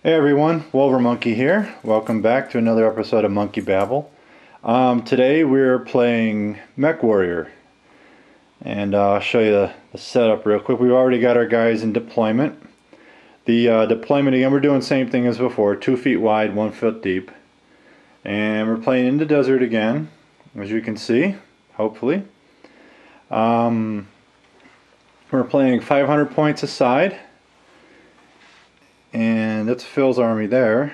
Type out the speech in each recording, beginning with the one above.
Hey everyone, Wolver Monkey here. Welcome back to another episode of Monkey Babble. Today we're playing Mechwarrior, and I'll show you the setup real quick. We've already got our guys in deployment. The deployment again, we're doing the same thing as before, 2 feet wide, 1 foot deep. And we're playing in the desert again, as you can see, hopefully. We're playing 500 points aside. And that's Phil's army there.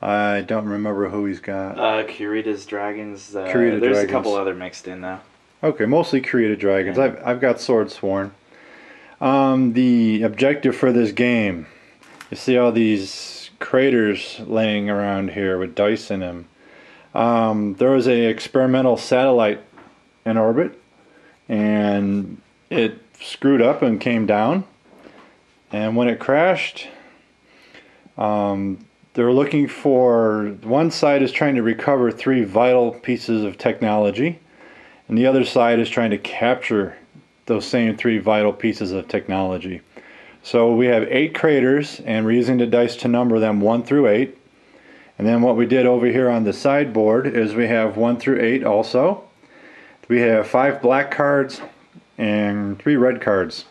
I don't remember who he's got. Kurita's dragons. Kurita there's dragons. a couple other mixed in though. Okay, mostly Kurita dragons. Yeah. I've got Swordsworn. The objective for this game, you see all these craters laying around here with dice in them. There was a experimental satellite in orbit, and it screwed up and came down. And when it crashed, they're looking for, one side is trying to recover 3 vital pieces of technology, and the other side is trying to capture those same 3 vital pieces of technology. So we have 8 craters, and we're using the dice to number them 1 through 8. And then what we did over here on the sideboard is we have 1 through 8 also. We have 5 black cards and 3 red cards.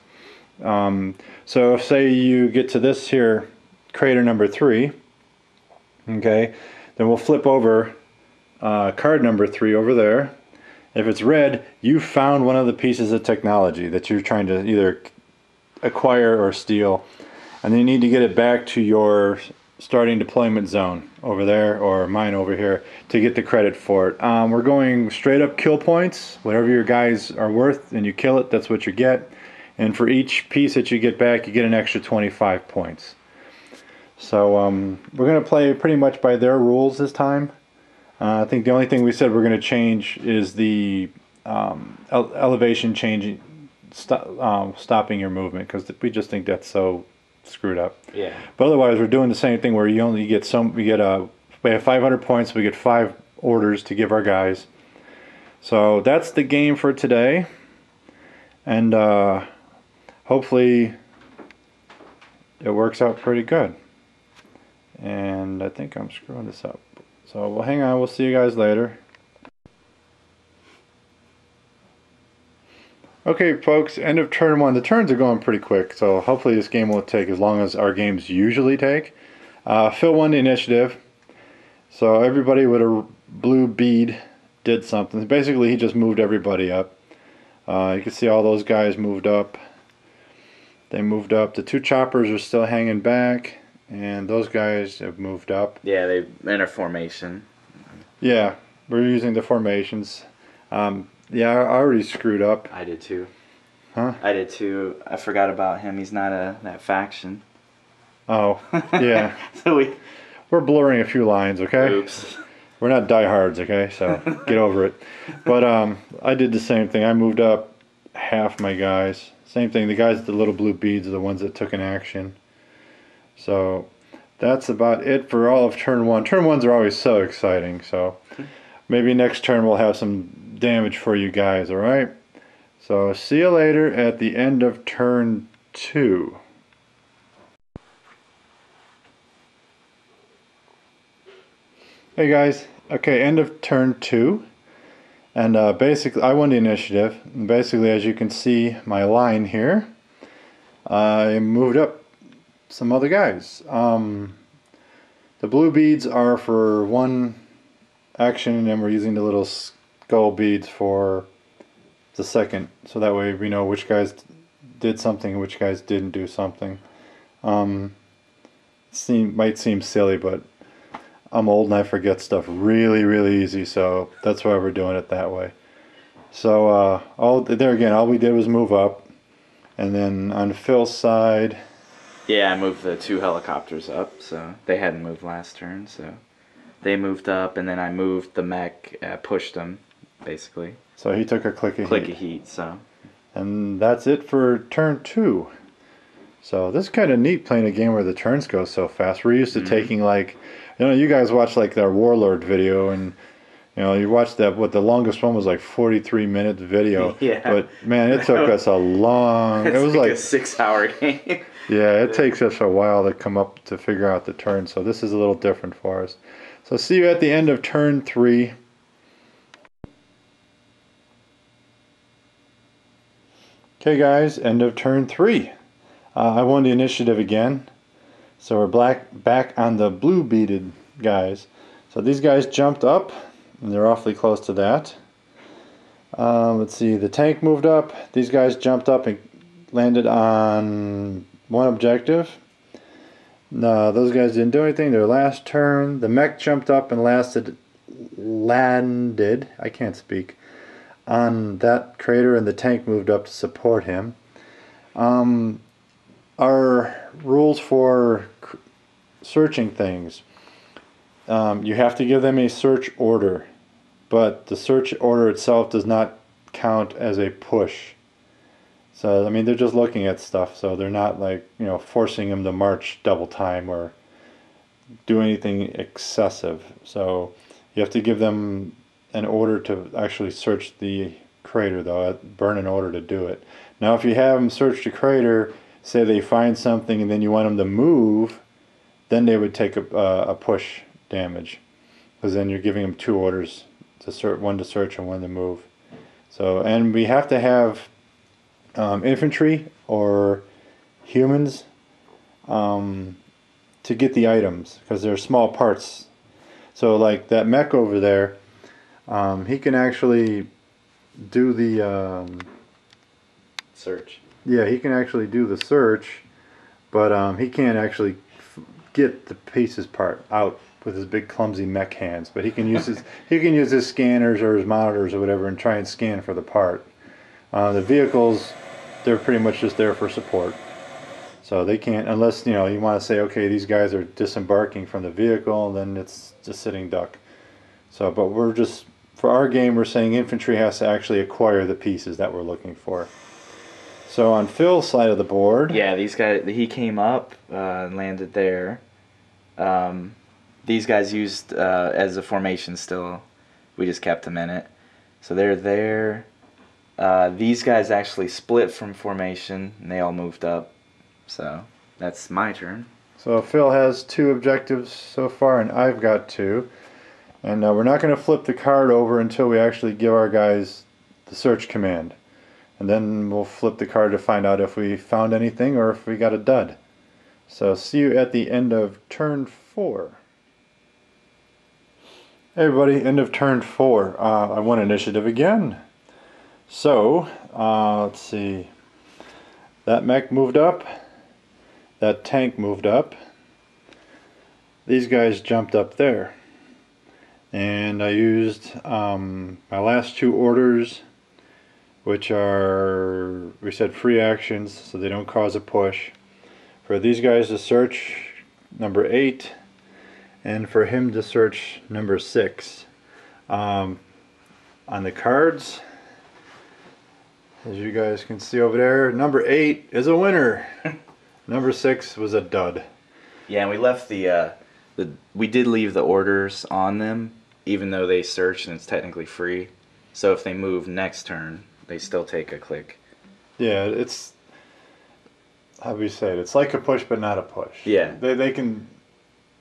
So if say you get to this here, crater number 3, okay, then we'll flip over card number 3 over there. If it's red, you found one of the pieces of technology that you're trying to either acquire or steal, and then you need to get it back to your starting deployment zone over there, or mine over here, to get the credit for it. We're going straight up kill points. Whatever your guys are worth and you kill it, that's what you get. And for each piece that you get back, you get an extra 25 points. So we're going to play pretty much by their rules this time. I think the only thing we said we're going to change is the elevation changing, stopping your movement, because we just think that's so screwed up. Yeah. But otherwise, we're doing the same thing where you only get some. We have 500 points. We get 5 orders to give our guys. So that's the game for today, and hopefully it works out pretty good. And I think I'm screwing this up. So well, hang on, we'll see you guys later. Okay folks, end of turn 1. The turns are going pretty quick, so hopefully this game won't take as long as our games usually take. Phil won the initiative, so everybody with a blue bead did something. Basically he just moved everybody up. You can see all those guys moved up. They moved up. The 2 choppers are still hanging back, and those guys have moved up. Yeah, they in a formation. Yeah, we're using the formations. Yeah, I already screwed up. I did too. Huh? I did too. I forgot about him. He's not that faction. Oh, yeah. So we're blurring a few lines, okay? Oops. We're not diehards, okay? So get over it. But I did the same thing. I moved up half my guys. Same thing. The guys with the little blue beads are the ones that took an action. So that's about it for all of turn 1. Turn 1s are always so exciting. So maybe next turn we'll have some damage for you guys, alright? So see you later at the end of turn 2. Hey guys, okay, end of turn 2. And basically, I won the initiative. And basically, as you can see, my line here, I moved up some other guys. The blue beads are for 1 action, and we're using the little skull beads for the second. So that way we know which guys did something and which guys didn't do something. Might seem silly, but I'm old and I forget stuff really, really easy, so that's why we're doing it that way. So there again, all we did was move up, and then on Phil's side, yeah, I moved the 2 helicopters up, so they hadn't moved last turn, so they moved up, and then I moved the mech, pushed them, basically. So he took a click of heat, so. And that's it for turn 2. So this is kind of neat, playing a game where the turns go so fast. We're used to taking, like, you know, you guys watch like their Warlord video, and You know, you watched that. What the longest one was like 43 minutes video. Yeah. But man, it took us a long. It's It was like like a 6-hour game. yeah, it takes us a while to come up to figure out the turn. So this is a little different for us. So see you at the end of turn 3. Okay, guys, end of turn 3. I won the initiative again. So we're back on the blue beaded guys. So these guys jumped up, and they're awfully close to that. Let's see, the tank moved up. These guys jumped up and landed on one objective. No, those guys didn't do anything. Their last turn, the mech jumped up and landed, I can't speak, on that crater, and the tank moved up to support him. Our rules for searching things. You have to give them a search order, but the search order itself does not count as a push. So, I mean, they're just looking at stuff, so they're not like, you know, forcing them to march double time or do anything excessive. So you have to give them an order to actually search the crater, though, burn an order to do it. Now, if you have them search the crater, say they find something and then you want them to move, then they would take a push damage, because then you're giving them 2 orders to search, one to search and one to move. So, and we have to have infantry or humans to get the items, because they're small parts. So like that mech over there, he can actually do the Search. yeah, he can actually do the search, but he can't actually get the pieces part out with his big clumsy mech hands. But he can use his scanners or his monitors or whatever and try and scan for the part. The vehicles, they're pretty much just there for support. So they can't, unless, you know, you want to say, okay, these guys are disembarking from the vehicle, then it's just sitting duck. So, but we're just, for our game, we're saying infantry has to actually acquire the pieces that we're looking for. So on Phil's side of the board, Yeah, these guys, he came up and landed there. These guys used as a formation still. We just kept them in it. So they're there. These guys actually split from formation, and they all moved up. So that's my turn. so Phil has 2 objectives so far, and I've got 2. And we're not going to flip the card over until we actually give our guys the search command. And then we'll flip the card to find out if we found anything or if we got a dud. So see you at the end of turn 4. Hey everybody, end of turn 4. I won initiative again. So, let's see. That mech moved up. That tank moved up. These guys jumped up there. And I used my last 2 orders, which are, we said, free actions, so they don't cause a push. For these guys to search number 8, and for him to search number 6. On the cards, as you guys can see over there, number 8 is a winner. Number 6 was a dud. Yeah, and we left we did leave the orders on them, even though they search and it's technically free. So if they move next turn, they still take a click. Yeah, it's, how do we say it? It's like a push, but not a push. Yeah. They can,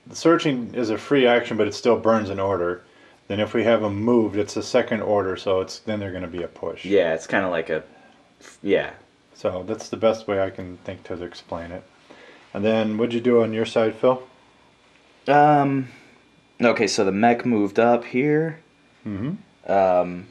the searching is a free action, but it still burns an order. Then if we have them moved, it's a second order, so it's, then they're going to be a push. Yeah, it's kind of like a, yeah. So that's the best way I can think to explain it. And then what'd you do on your side, Phil? Okay, so the mech moved up here. Mm-hmm.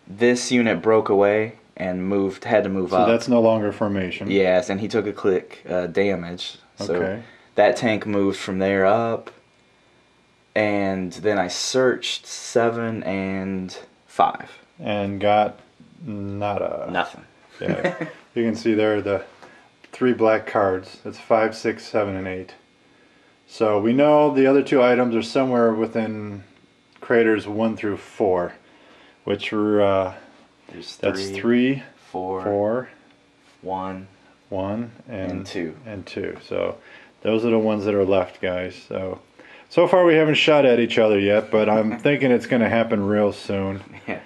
This unit broke away and had to move up. So that's no longer formation. Yes, and he took a click damage. So Okay. that tank moved from there up. And then I searched 7 and 5. And got nada. Nothing. Yeah. You can see there the 3 black cards. It's 5, 6, 7, and 8. So we know the other 2 items are somewhere within craters 1 through 4, which were that's 3, 4, 1, 1, and 2. And 2. So those are the ones that are left, guys. So So far we haven't shot at each other yet, but I'm thinking it's going to happen real soon. Yeah.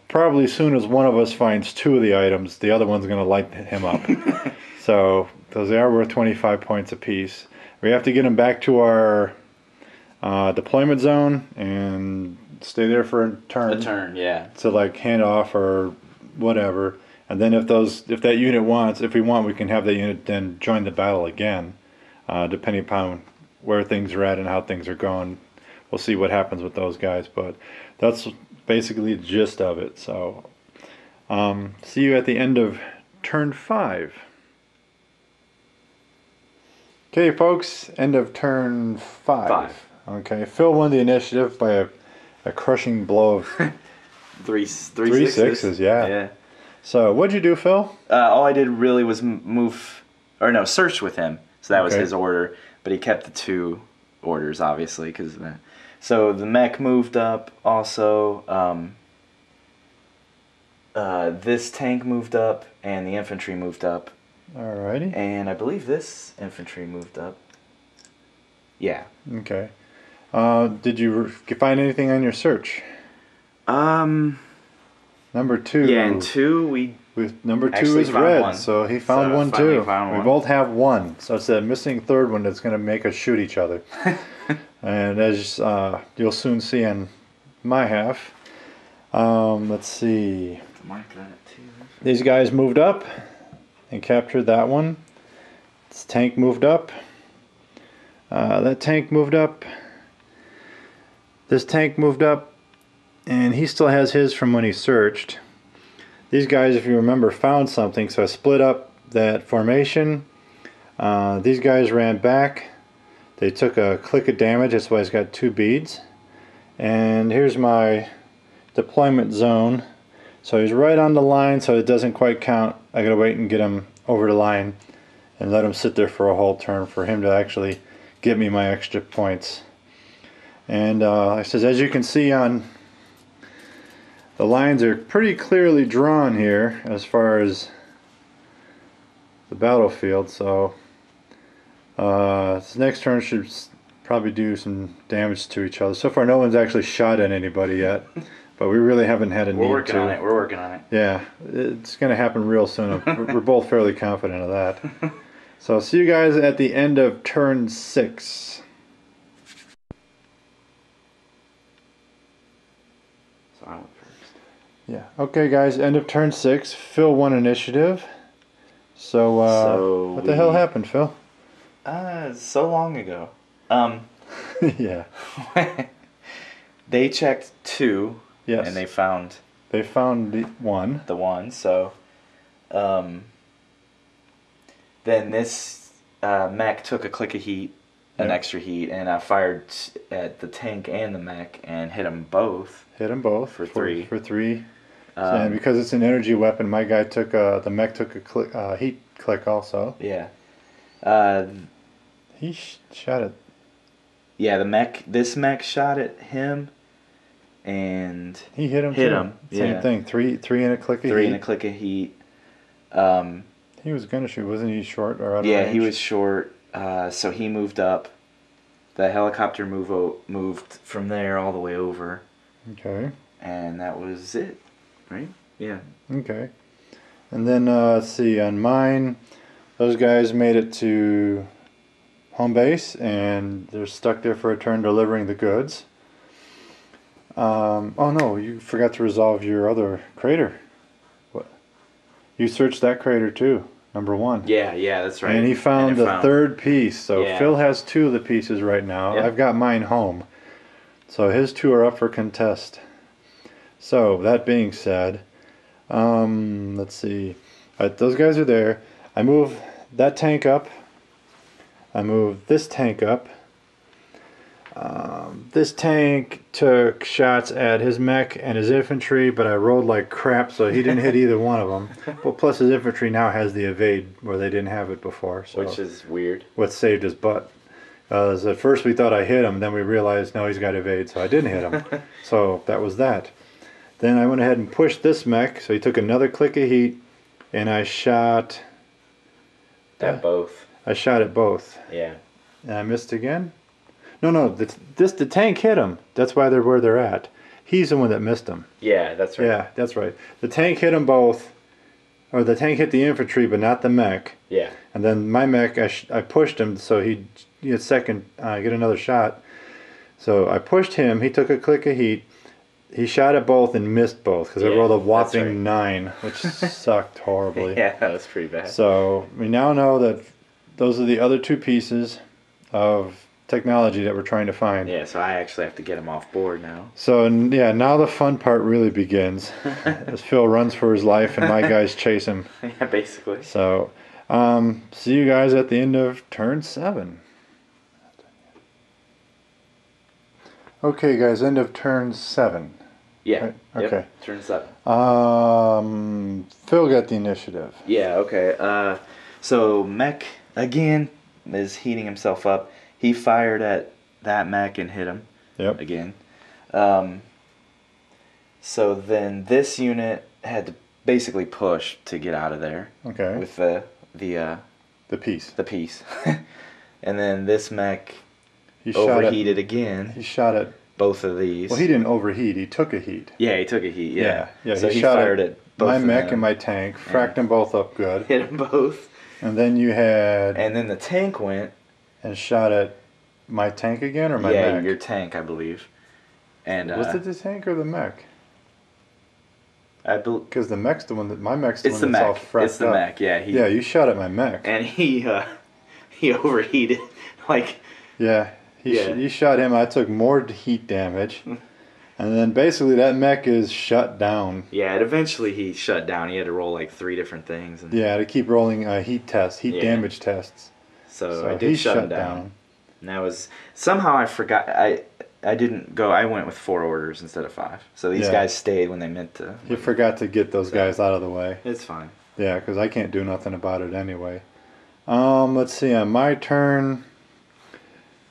Probably as soon as one of us finds 2 of the items, the other one's going to light him up. So, those are worth 25 points apiece. We have to get them back to our deployment zone and stay there for a turn. A turn, yeah. To like hand off or whatever. And then if that unit wants, if we want, we can have that unit then join the battle again, depending upon where things are at and how things are going. We'll see what happens with those guys, but that's basically the gist of it. So, see you at the end of turn 5. Okay, folks, end of turn 5. Okay, Phil won the initiative by a crushing blow of three sixes. Yeah. So, what'd you do, Phil? All I did really was search with him. So that was his order, but he kept the 2 orders, obviously, because so the mech moved up. Also, this tank moved up, and the infantry moved up. Alrighty. And I believe this infantry moved up. Yeah. Okay. Did you find anything on your search? Number 2. Yeah, and 2 number 2 is red, one. so he found one too. We one. both have 1, so it's that missing 3rd one that's going to make us shoot each other. And as you'll soon see in my half, let's see. Mark that too. These guys moved up and captured that one. This tank moved up. That tank moved up. This tank moved up, and he still has his from when he searched. These guys, if you remember, found something, so I split up that formation. These guys ran back. They took a click of damage, that's why he's got 2 beads. And here's my deployment zone. So he's right on the line, so it doesn't quite count. I gotta wait and get him over the line and let him sit there for a whole turn for him to actually give me my extra points. And I says, as you can see on the lines are pretty clearly drawn here as far as the battlefield, so this next turn should probably do some damage to each other. So far no one's actually shot at anybody yet, but we really haven't had a need to. We're working on it. Yeah, it's going to happen real soon. We're both fairly confident of that. So I'll see you guys at the end of turn 6. So I went first. Yeah. Okay, guys. End of turn 6. Phil won initiative. So, what the hell happened, Phil? So long ago. Yeah. They checked 2. Yes. And they found the 1. The 1. So, then this mech took a click of heat, an extra heat, and I fired at the tank and the mech and hit them both. Hit them both for 3. For 3. And because it's an energy weapon, my guy took the mech took a heat click also. Yeah. He shot it. Yeah, this mech shot at him, and he hit him. Same thing. 3 and a click of heat. 3 and a click of heat. He was gonna shoot, wasn't he? Short or out of Yeah, range? he was short. So he moved up. The helicopter moved from there all the way over. Okay. And that was it, right? Yeah. Okay. And then let's see, on mine, those guys made it to home base and they're stuck there for a turn delivering the goods. Oh no, you forgot to resolve your other crater. What? You searched that crater too, number 1. Yeah, that's right. And he found the 3rd piece. So yeah. Phil has 2 of the pieces right now. Yep. I've got mine home. So his 2 are up for contest. So that being said, let's see. Those guys are there. I move that tank up. I move this tank up. This tank took shots at his mech and his infantry, but I rolled like crap, so he didn't hit either one of them. Well, plus his infantry now has the evade where they didn't have it before. So which is weird. What saved his butt. At first we thought I hit him, then we realized no, he's got evade, so I didn't hit him. So that was that. Then I went ahead and pushed this mech, so he took another click of heat, and I shot at both. I shot at both. Yeah. And I missed again? No. The tank hit him. That's why they're where they're at. He's the one that missed them. Yeah, that's right. Yeah, that's right. The tank hit them both. Or the tank hit the infantry, but not the mech. Yeah. And then my mech, I pushed him so he'd get get another shot. So I pushed him. He took a click of heat. He shot at both and missed both because I rolled a whopping 9, which sucked horribly. Yeah, that was pretty bad. So we now know that those are the other 2 pieces of technology that we're trying to find. Yeah, so I actually have to get him off board now. So yeah, now the fun part really begins. As Phil runs for his life and my guys chase him. Yeah, basically. So see you guys at the end of turn 7. Okay, guys, end of turn 7. Yeah. Right? Okay. Yep, turn 7. Phil got the initiative. Yeah. Okay. So mech again is heating himself up. He fired at that mech and hit him. Yep. Again. So then this unit had to basically push to get out of there. Okay. With the piece. The piece. And then this mech He overheated again. He shot at both of these. Well, he didn't overheat. He took a heat. Yeah, he took a heat. Yeah. So he he fired at both my of mech them. and my tank. Fracked them both up good. Hit them both. And then you had. And then the tank went. And shot at my tank again or my mech? Yeah, your tank, I believe. And was it the tank or the mech? Because the mech's the one that my mech's the it's one the that's mech. all fracked It's the up. mech. Yeah. Yeah, you shot at my mech. And he overheated, like. Yeah. You shot him. I took more heat damage. And then basically that mech is shut down. Yeah, and eventually he shut down. He had to roll like 3 different things. And yeah, to keep rolling heat damage tests. So I did shut him down. And that was somehow I forgot. I didn't go. I went with 4 orders instead of 5. So these guys stayed when they meant to. You forgot to get those guys out of the way. It's fine. Yeah, because I can't do nothing about it anyway. Let's see. On my turn.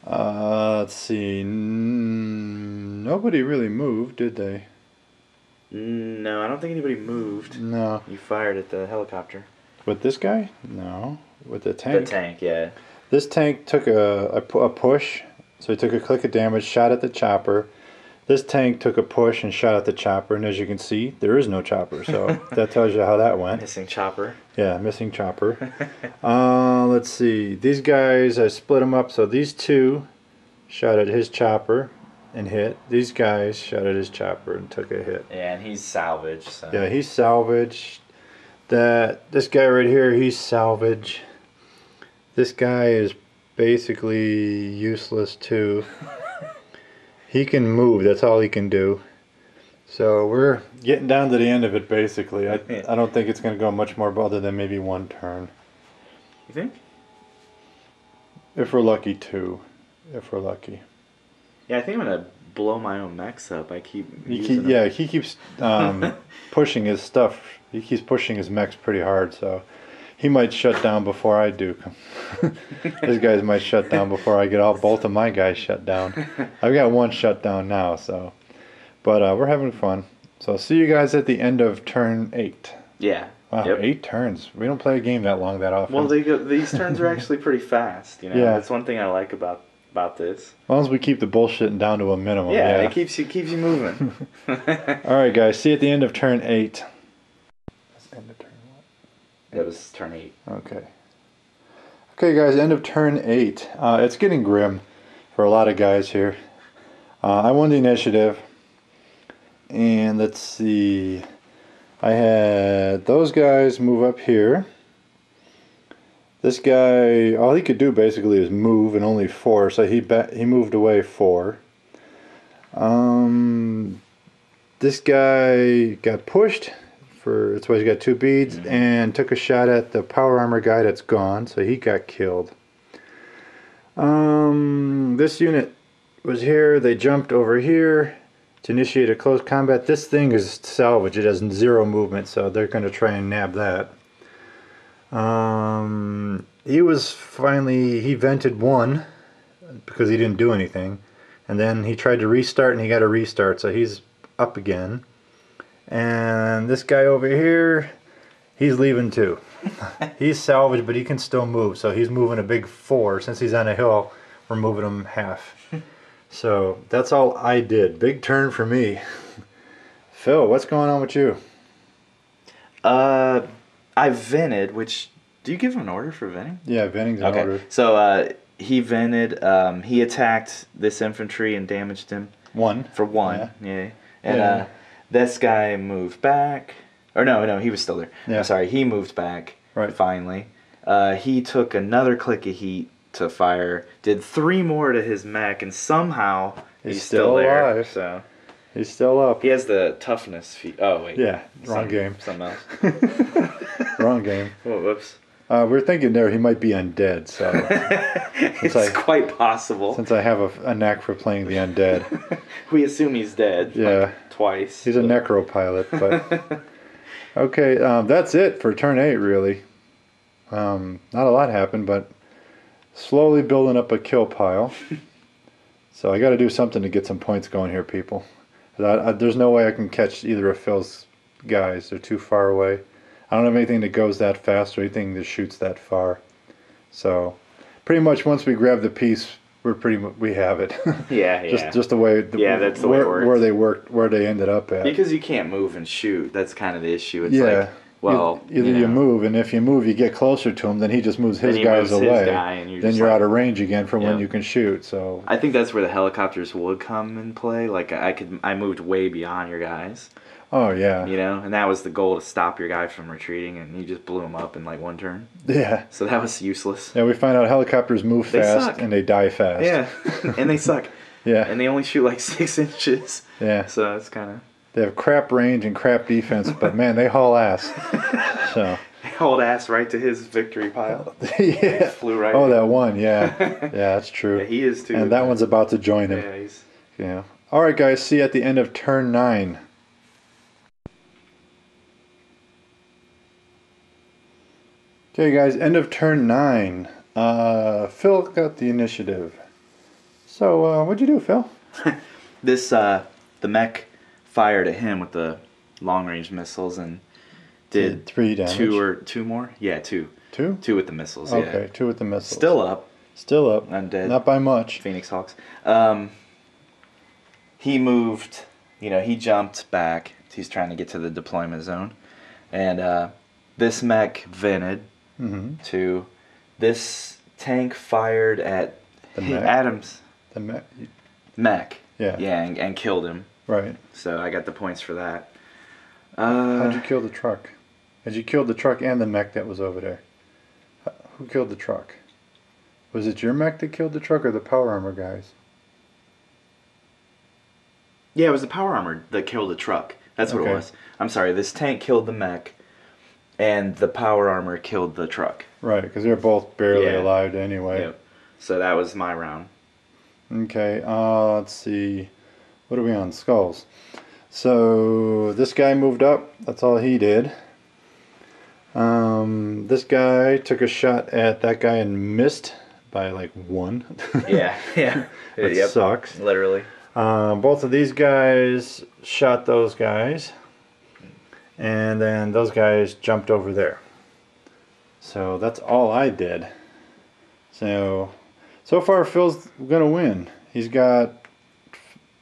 Let's see. Nobody really moved, did they? No, I don't think anybody moved. No. You fired at the helicopter. With this guy? No. With the tank? The tank, yeah. This tank took a push, so he took a click of damage, shot at the chopper. This tank took a push and shot at the chopper, and as you can see, there is no chopper, so that tells you how that went. Missing chopper. Yeah, missing chopper. Let's see. These guys, I split them up, so these 2 shot at his chopper and hit. These guys shot at his chopper and took a hit. Yeah, and he's salvaged. So. Yeah, he's salvaged. This guy right here, he's salvage. This guy is basically useless too. He can move, that's all he can do. So we're getting down to the end of it basically. I don't think it's going to go much more other than maybe 1 turn. You think? If we're lucky, 2. If we're lucky. Yeah, I think I'm going to blow my own mechs up. He keeps pushing his stuff. He keeps pushing his mechs pretty hard, so he might shut down before I do. These guys might shut down before I get both of my guys shut down. I've got 1 shut down now, so. But we're having fun. So I'll see you guys at the end of turn 8. Yeah. Wow, 8 turns. We don't play a game that long that often. Well, these turns are actually pretty fast. You know, yeah. That's one thing I like about this. As long as we keep the bullshitting down to a minimum. Yeah, it keeps you moving. All right, guys. See you at the end of turn 8. That's end of turn what? That was turn 8. Okay. Okay, guys. End of turn 8. It's getting grim for a lot of guys here. I won the initiative, and let's see. I had those guys move up here. This guy, all he could do basically is move, and only 4, so he moved away 4. This guy got pushed, that's why he's got 2 beads, and took a shot at the power armor guy that's gone, so he got killed. This unit was here, they jumped over here to initiate a close combat. This thing is salvage, it has 0 movement, so they're going to try and nab that. He vented 1 because he didn't do anything, and then he tried to restart and he got a restart, so he's up again. And this guy over here, he's leaving too. He's salvaged, but he can still move, so he's moving a big 4. Since he's on a hill, we're moving them half. So that's all I did. Big turn for me. Phil, what's going on with you? I vented, which, do you give him an order for venting? Yeah, venting's an order. So he vented. He attacked this infantry and damaged him. One. For one, yeah. And this guy moved back. Or no, he was still there. Yeah. I'm sorry, he moved back. Right. Finally. He took another click of heat to fire, did 3 more to his mech, and somehow he's still there. Alive. So he's still up. he has the toughness feat. Oh wait. Yeah, wrong game. Something else. Wrong game. Oh, whoops. We're thinking there he might be undead. So It's quite possible. Since I have a knack for playing the undead. We assume he's dead. Yeah. Like, twice. He's a necro pilot, but okay. That's it for turn 8. Really. Not a lot happened, but slowly building up a kill pile. So I got to do something to get some points going here, people. There's no way I can catch either of Phil's guys. They're too far away. I don't have anything that goes that fast or anything that shoots that far. So pretty much once we grab the piece, we have it. Yeah. Just the way. That's the way it works. Where they ended up at. Because you can't move and shoot. That's kind of the issue. It's like, well, either you move, and if you move, you get closer to him. Then he just moves his guys away. Then you're out of range again from when you can shoot. So I think that's where the helicopters would come in play. Like I moved way beyond your guys. Oh yeah. And that was the goal, to stop your guy from retreating, and you just blew him up in like 1 turn. Yeah. So that was useless. Yeah, we find out helicopters move fast and they die fast. Yeah, and they suck. Yeah. And they only shoot like 6 inches. Yeah. So it's kind of. They have crap range and crap defense, but man, they haul ass. So. They hauled ass right to his victory pile. Yeah. Flew right. Oh, in. that one. Yeah. Yeah, that's true. Yeah, he is too. And that one's about to join him. Yeah, he's. Yeah. All right, guys. See you at the end of turn 9. Okay, guys. End of turn 9. Phil got the initiative. So, what'd you do, Phil? The mech fired at him with the long-range missiles and did 3 damage. 2 more? Yeah, 2. 2? 2 with the missiles, Okay, yeah. 2 with the missiles. Still up. Still up. Undead. Not by much. Phoenix Hawks. He moved, he jumped back. He's trying to get to the deployment zone. And this mech vented to this tank fired at Adams. The mech? Mech. Yeah. Yeah, and killed him. Right. So I got the points for that. How'd you kill the truck? Had you killed the truck and the mech that was over there? Who killed the truck? Was it your mech that killed the truck or the power armor guys? Yeah, it was the power armor that killed the truck. That's what it was. I'm sorry, this tank killed the mech, and the power armor killed the truck. Right, because they're both barely alive anyway. Yep. So that was my round. Okay, let's see. What are we on? Skulls. So this guy moved up. That's all he did. This guy took a shot at that guy and missed by like 1. Yeah. That sucks. Literally. Both of these guys shot those guys. And then those guys jumped over there. So that's all I did. So far Phil's going to win. He's got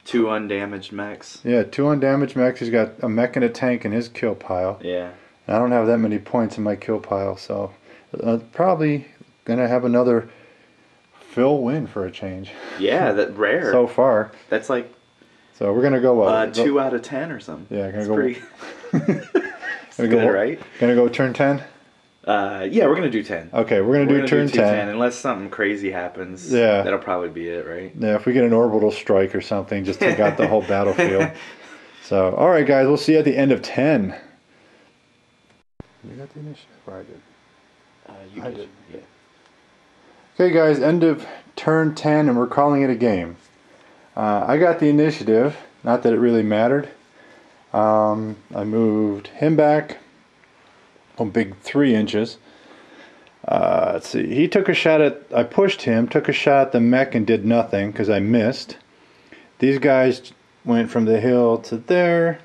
2 undamaged mechs. Yeah, 2 undamaged mechs. He's got a mech and a tank in his kill pile. Yeah. I don't have that many points in my kill pile, so probably going to have another Phil win for a change. Yeah, that rare. So far. That's like... So we're going to go... 2 out of 10 or something. Yeah, going to go... Pretty... That's good, right? Going to go turn 10? Yeah, we're going to do 10. Okay, we're going to do turn 10. Unless something crazy happens. Yeah. That'll probably be it, right? Yeah, if we get an orbital strike or something, just take out the whole battlefield. So, all right, guys, we'll see you at the end of 10. You got the initiative? Or I did. Yeah. Okay, guys, end of turn 10, and we're calling it a game. I got the initiative. Not that it really mattered. I moved him back a big 3 inches. Let's see. He took a shot at... I pushed him, took a shot at the mech and did nothing because I missed. These guys went from the hill to there.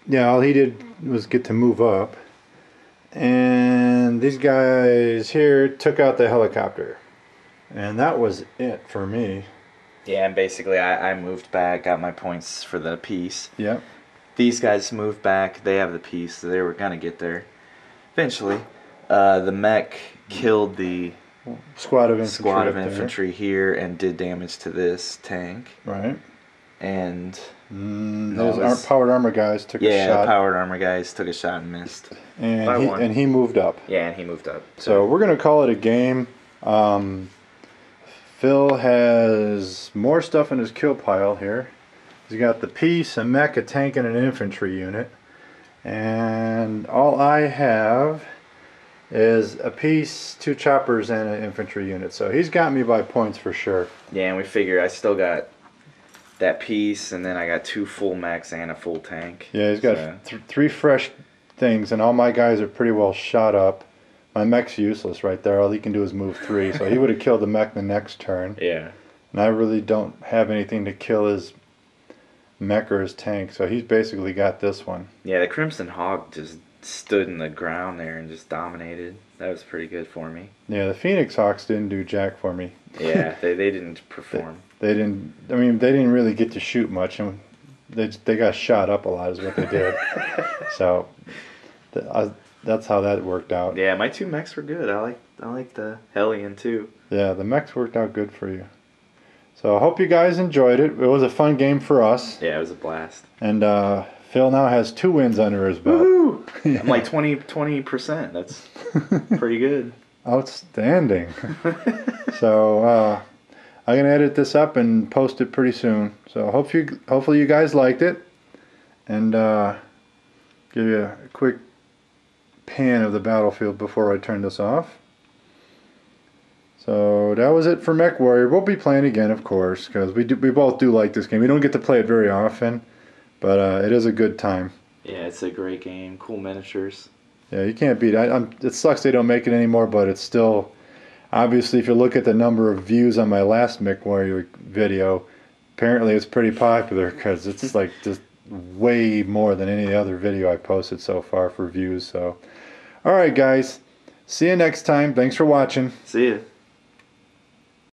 Yeah, all he did was get to move up. And these guys here took out the helicopter. And that was it for me. Yeah, and basically I moved back, got my points for the piece. Yep. These guys moved back, they have the piece, so they were going to get there eventually. The mech killed the Squad of infantry here and did damage to this tank. Right. And those powered armor guys took a shot. Yeah, the powered armor guys took a shot and missed. And he moved up. Yeah, and he moved up. So we're going to call it a game. Phil has more stuff in his kill pile here. He's got the piece, a mech, a tank, and an infantry unit. And all I have is a piece, 2 choppers, and an infantry unit. So he's got me by points for sure. Yeah, and we figure I still got that piece, and then I got 2 full mechs and a full tank. Yeah, he's got 3 fresh things, and all my guys are pretty well shot up. My mech's useless right there. All he can do is move 3, so he would have killed the mech the next turn. Yeah. And I really don't have anything to kill his mech or his tank, so he's basically got this one. Yeah, the Crimson Hawk just stood in the ground there and just dominated. That was pretty good for me. Yeah, the Phoenix Hawks didn't do jack for me. Yeah, they didn't perform. They didn't. I mean, they didn't really get to shoot much, and they got shot up a lot is what they did. So that's how that worked out. Yeah, my 2 mechs were good. I like the Hellion too. Yeah, the mechs worked out good for you. So I hope you guys enjoyed it. It was a fun game for us. Yeah, it was a blast. And Phil now has 2 wins under his belt. Woo! I'm like 20%. That's pretty good. Outstanding. So I'm gonna edit this up and post it pretty soon. So hopefully you guys liked it, and give you a quick pan of the battlefield before I turn this off. So that was it for Mechwarrior. We'll be playing again, of course, because we both do like this game. We don't get to play it very often, but it is a good time. Yeah, it's a great game. Cool miniatures. Yeah, you can't beat it. It sucks they don't make it anymore, but it's still, obviously, if you look at the number of views on my last Mechwarrior video, apparently it's pretty popular because it's like just way more than any other video I posted so far for views. So, all right, guys. See you next time. Thanks for watching. See ya.